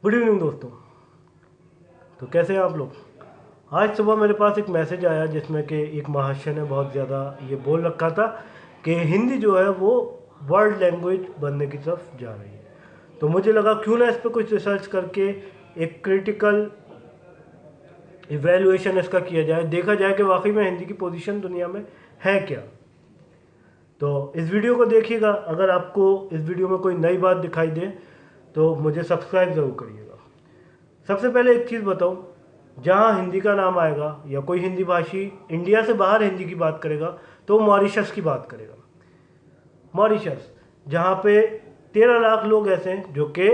Good evening दोस्तों। तो कैसे हैं आप लोग। आज सुबह मेरे पास एक मैसेज आया जिसमें कि एक महाशय ने बहुत ज़्यादा ये बोल रखा था कि हिंदी जो है वो वर्ल्ड लैंग्वेज बनने की तरफ जा रही है। तो मुझे लगा क्यों ना इस पर कुछ रिसर्च करके एक क्रिटिकल इवेल्युएशन इसका किया जाए, देखा जाए कि वाकई में हिंदी की पोजीशन दुनिया में है क्या। तो इस वीडियो को देखिएगा। अगर आपको इस वीडियो में कोई नई बात दिखाई दे तो मुझे सब्सक्राइब ज़रूर करिएगा। सबसे पहले एक चीज़ बताऊं, जहाँ हिंदी का नाम आएगा या कोई हिंदी भाषी इंडिया से बाहर हिंदी की बात करेगा तो मॉरिशस की बात करेगा। मॉरिशस, जहाँ पे 13 लाख लोग ऐसे हैं जो कि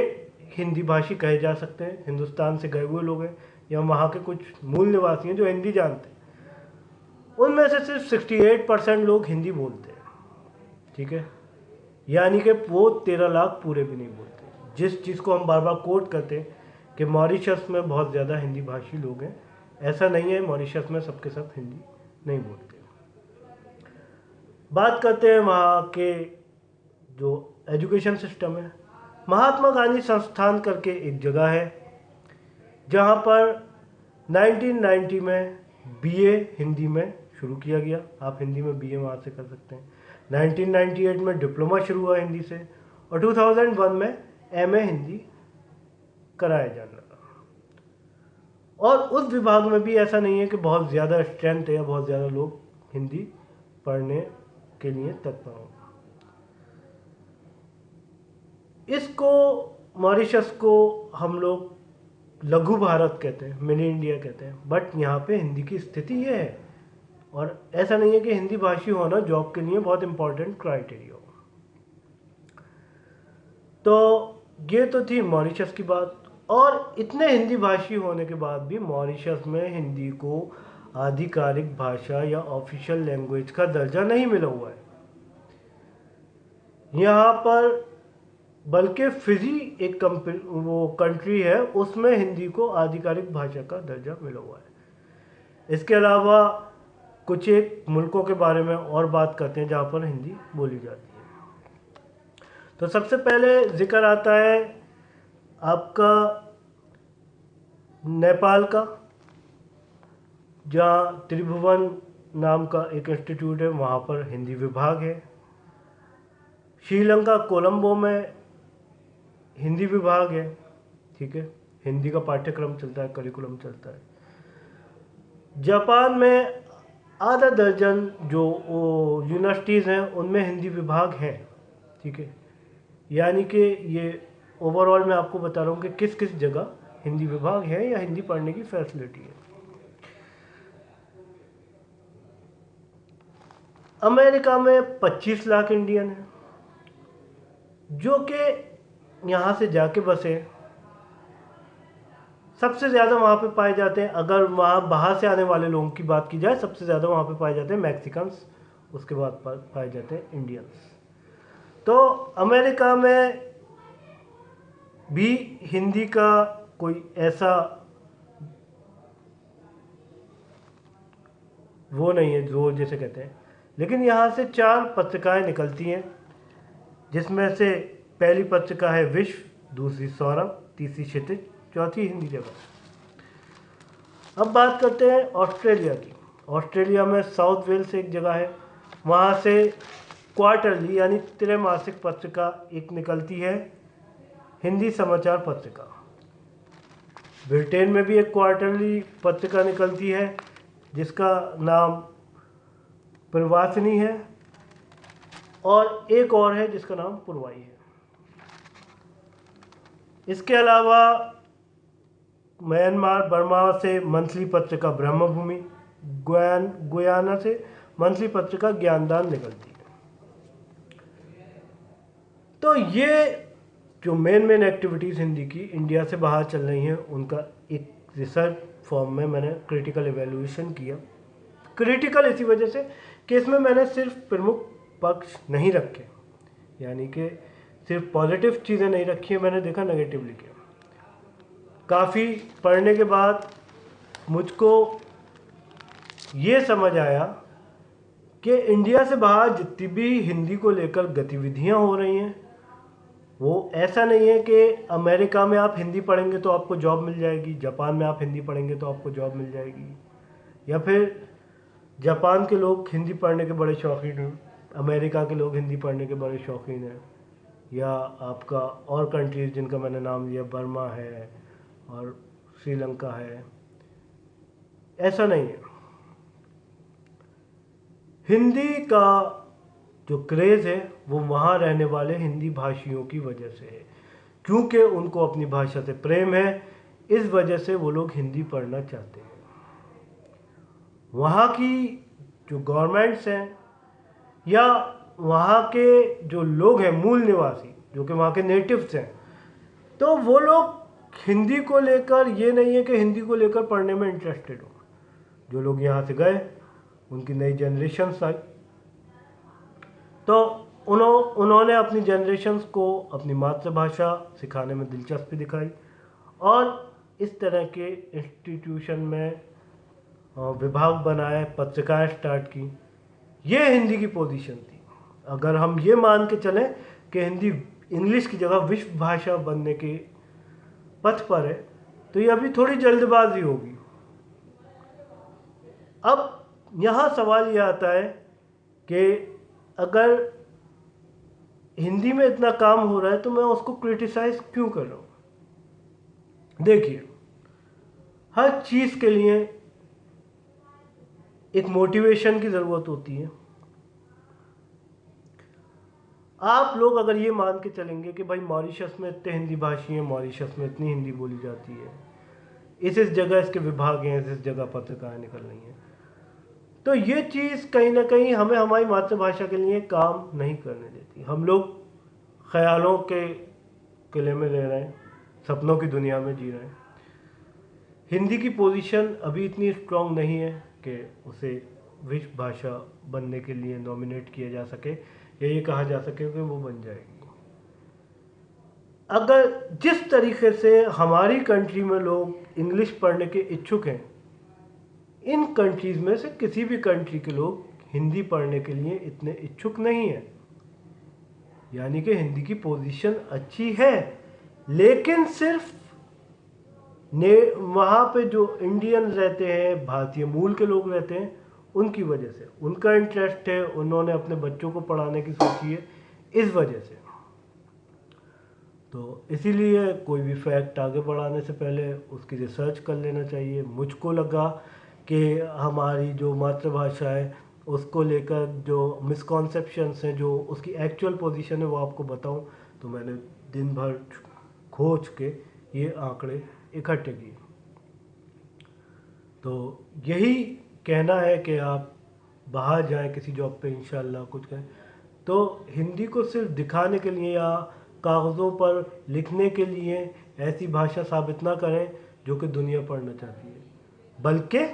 हिंदी भाषी कहे जा सकते हैं, हिंदुस्तान से गए हुए लोग हैं या वहाँ के कुछ मूल निवासी हैं जो हिंदी जानते हैं। उनमें से सिर्फ 68% लोग हिंदी बोलते हैं। ठीक है, यानी कि वो 13 लाख पूरे भी नहीं बोलते। जिस चीज़ को हम बार बार कोट करते हैं कि मॉरिशस में बहुत ज़्यादा हिंदी भाषी लोग हैं, ऐसा नहीं है। मॉरिशस में सबके सब हिंदी नहीं बोलते। बात करते हैं वहाँ के जो एजुकेशन सिस्टम है। महात्मा गांधी संस्थान करके एक जगह है जहाँ पर 1990 में बीए हिंदी में शुरू किया गया। आप हिंदी में बीए वहाँ से कर सकते हैं। 1998 में डिप्लोमा शुरू हुआ हिंदी से और 2001 में एमए हिंदी कराया जाने लगा। और उस विभाग में भी ऐसा नहीं है कि बहुत ज़्यादा स्ट्रेंथ है या बहुत ज़्यादा लोग हिंदी पढ़ने के लिए तत्पर हों। इसको, मॉरिशस को हम लोग लघु भारत कहते हैं, मिनी इंडिया कहते हैं, बट यहाँ पे हिंदी की स्थिति ये है। और ऐसा नहीं है कि हिंदी भाषी होना जॉब के लिए बहुत इंपॉर्टेंट क्राइटेरिया हो। तो ये तो थी मॉरिशस की बात। और इतने हिंदी भाषी होने के बाद भी मॉरिशस में हिंदी को आधिकारिक भाषा या ऑफिशियल लैंग्वेज का दर्जा नहीं मिला हुआ है। यहाँ पर बल्कि फिजी एक वो कंट्री है, उसमें हिंदी को आधिकारिक भाषा का दर्जा मिला हुआ है। इसके अलावा कुछ एक मुल्कों के बारे में और बात करते हैं जहाँ पर हिंदी बोली जाती है। तो सबसे पहले जिक्र आता है आपका नेपाल का, जहाँ त्रिभुवन नाम का एक इंस्टीट्यूट है, वहाँ पर हिंदी विभाग है। श्रीलंका कोलंबो में हिंदी विभाग है। ठीक है, हिंदी का पाठ्यक्रम चलता है, करिकुलम चलता है। जापान में आधा दर्जन जो यूनिवर्सिटीज़ हैं उनमें हिंदी विभाग है। ठीक है, यानी कि ये ओवरऑल मैं आपको बता रहा हूँ कि किस किस जगह हिंदी विभाग है या हिंदी पढ़ने की फैसिलिटी है। अमेरिका में 25 लाख इंडियन हैं जो कि यहाँ से जाके बसे। सबसे ज़्यादा वहाँ पे पाए जाते हैं, अगर वहाँ बाहर से आने वाले लोगों की बात की जाए, सबसे ज़्यादा वहाँ पे पाए जाते हैं मैक्सिकन्स, उसके बाद पाए जाते हैं इंडियंस। तो अमेरिका में भी हिंदी का कोई ऐसा वो नहीं है जो जैसे कहते हैं, लेकिन यहाँ से 4 पत्रिकाएं निकलती हैं, जिसमें से पहली पत्रिका है विश्व, दूसरी सौरभ, तीसरी क्षितिज, चौथी हिंदी जगत। अब बात करते हैं ऑस्ट्रेलिया की। ऑस्ट्रेलिया में साउथ वेल्स एक जगह है, वहाँ से क्वार्टरली यानी त्रैमासिक पत्रिका एक निकलती है, हिंदी समाचार पत्रिका। ब्रिटेन में भी एक क्वार्टरली पत्रिका निकलती है जिसका नाम प्रवासिनी है, और एक और है जिसका नाम पुरवाई है। इसके अलावा म्यांमार बर्मा से मंथली पत्रिका ब्रह्मभूमि, गुयाना से मंथली पत्रिका ज्ञानदान निकलती है। तो ये जो मेन एक्टिविटीज़ हिंदी की इंडिया से बाहर चल रही हैं, उनका एक रिसर्च फॉर्म में मैंने क्रिटिकल एवेल्यूएशन किया। क्रिटिकल इसी वजह से कि इसमें मैंने सिर्फ प्रमुख पक्ष नहीं रखे, यानी कि सिर्फ पॉजिटिव चीज़ें नहीं रखी है, मैंने देखा नेगेटिव लिखे। काफ़ी पढ़ने के बाद मुझको ये समझ आया कि इंडिया से बाहर जितनी भी हिंदी को लेकर गतिविधियां हो रही हैं वो ऐसा नहीं है कि अमेरिका में आप हिंदी पढ़ेंगे तो आपको जॉब मिल जाएगी, जापान में आप हिंदी पढ़ेंगे तो आपको जॉब मिल जाएगी, या फिर जापान के लोग हिंदी पढ़ने के बड़े शौकीन हैं, अमेरिका के लोग हिंदी पढ़ने के बड़े शौकीन हैं, या आपका और कंट्रीज़ जिनका मैंने नाम लिया, बर्मा है और श्रीलंका है। ऐसा नहीं है। हिंदी का जो क्रेज़ है वो वहाँ रहने वाले हिंदी भाषियों की वजह से है, क्योंकि उनको अपनी भाषा से प्रेम है, इस वजह से वो लोग हिंदी पढ़ना चाहते हैं। वहाँ की जो गवर्नमेंट्स हैं या वहाँ के जो लोग हैं मूल निवासी, जो कि वहाँ के नेटिव्स हैं, तो वो लोग हिंदी को लेकर, ये नहीं है कि हिंदी को लेकर पढ़ने में इंटरेस्टेड हो। जो लोग यहाँ से गए, उनकी नई जनरेशन्स आई, तो उन्होंने अपनी जनरेशन्स को अपनी मातृभाषा सिखाने में दिलचस्पी दिखाई और इस तरह के इंस्टीट्यूशन में विभाग बनाए, पत्रिकाएं स्टार्ट की। ये हिंदी की पोजीशन थी। अगर हम ये मान के चलें कि हिंदी इंग्लिश की जगह विश्व भाषा बनने के पथ पर है, तो ये अभी थोड़ी जल्दबाजी होगी। अब यहाँ सवाल ये आता है कि अगर हिंदी में इतना काम हो रहा है तो मैं उसको क्रिटिसाइज क्यों कर रहा हूँ। देखिए, हर चीज़ के लिए एक मोटिवेशन की ज़रूरत होती है। आप लोग अगर ये मान के चलेंगे कि भाई मॉरिशस में इतने हिंदी भाषी हैं, मॉरिशस में इतनी हिंदी बोली जाती है, इस जगह इसके विभाग हैं, इस जगह पत्रिकाएं निकल रही हैं, तो ये चीज़ कहीं ना कहीं हमें हमारी मातृभाषा के लिए काम नहीं करने देती। हम लोग ख्यालों के किले में रह रहे हैं, सपनों की दुनिया में जी रहे हैं। हिंदी की पोजीशन अभी इतनी स्ट्रांग नहीं है कि उसे विश्व भाषा बनने के लिए नॉमिनेट किया जा सके या ये कहा जा सके कि वो बन जाएगी। अगर जिस तरीके से हमारी कंट्री में लोग इंग्लिश पढ़ने के इच्छुक हैं, इन कंट्रीज़ में से किसी भी कंट्री के लोग हिंदी पढ़ने के लिए इतने इच्छुक नहीं हैं। यानी कि हिंदी की पोजीशन अच्छी है, लेकिन सिर्फ वहाँ पे जो इंडियन रहते हैं, भारतीय मूल के लोग रहते हैं, उनकी वजह से, उनका इंटरेस्ट है, उन्होंने अपने बच्चों को पढ़ाने की सोची है, इस वजह से। तो इसीलिए कोई भी फैक्ट आगे बढ़ाने से पहले उसकी रिसर्च कर लेना चाहिए। मुझको लगा कि हमारी जो मातृभाषा है उसको लेकर जो मिसकॉन्सेप्शंस हैं, जो उसकी एक्चुअल पोजीशन है, वो आपको बताऊं, तो मैंने दिन भर खोज के ये आंकड़े इकट्ठे किए। तो यही कहना है कि आप बाहर जाएं किसी जॉब पे, इंशाल्लाह कुछ करें, तो हिंदी को सिर्फ दिखाने के लिए या कागज़ों पर लिखने के लिए ऐसी भाषा साबित ना करें जो कि दुनिया पढ़ना चाहती है, बल्कि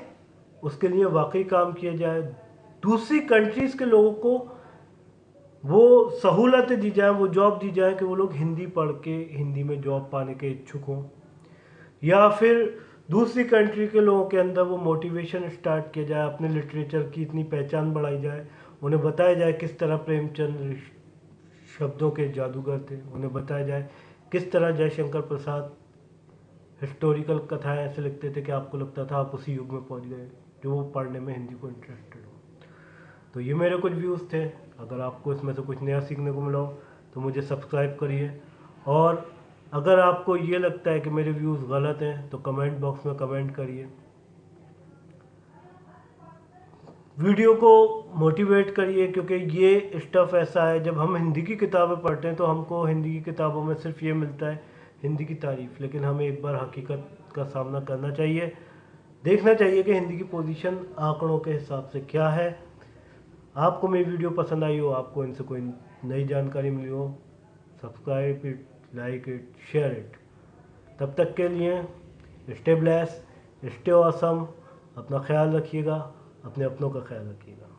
उसके लिए वाकई काम किया जाए। दूसरी कंट्रीज़ के लोगों को वो सहूलतें दी जाए, वो जॉब दी जाए कि वो लोग हिंदी पढ़ के हिंदी में जॉब पाने के इच्छुक हों, या फिर दूसरी कंट्री के लोगों के अंदर वो मोटिवेशन स्टार्ट किया जाए, अपने लिटरेचर की इतनी पहचान बढ़ाई जाए, उन्हें बताया जाए किस तरह प्रेमचंद शब्दों के जादूगर थे, उन्हें बताया जाए किस तरह जयशंकर प्रसाद हिस्टोरिकल कथाएं ऐसे लिखते थे कि आपको लगता था आप उसी युग में पहुंच गए, जो वो पढ़ने में हिंदी को इंटरेस्टेड हो। तो ये मेरे कुछ व्यूज़ थे। अगर आपको इसमें से कुछ नया सीखने को मिला हो तो मुझे सब्सक्राइब करिए, और अगर आपको ये लगता है कि मेरे व्यूज़ गलत हैं तो कमेंट बॉक्स में कमेंट करिए। वीडियो को मोटिवेट करिए, क्योंकि ये स्टफ़ ऐसा है, जब हम हिंदी की किताबें पढ़ते हैं तो हमको हिंदी की किताबों में सिर्फ ये मिलता है हिंदी की तारीफ़, लेकिन हमें एक बार हकीकत का सामना करना चाहिए, देखना चाहिए कि हिंदी की पोजीशन आंकड़ों के हिसाब से क्या है। आपको मेरी वीडियो पसंद आई हो, आपको इनसे कोई नई जानकारी मिली हो, subscribe it, like it, share it. तब तक के लिए स्टे ब्लेस्ड, स्टे ऑसम, अपना ख्याल रखिएगा, अपने अपनों का ख्याल रखिएगा।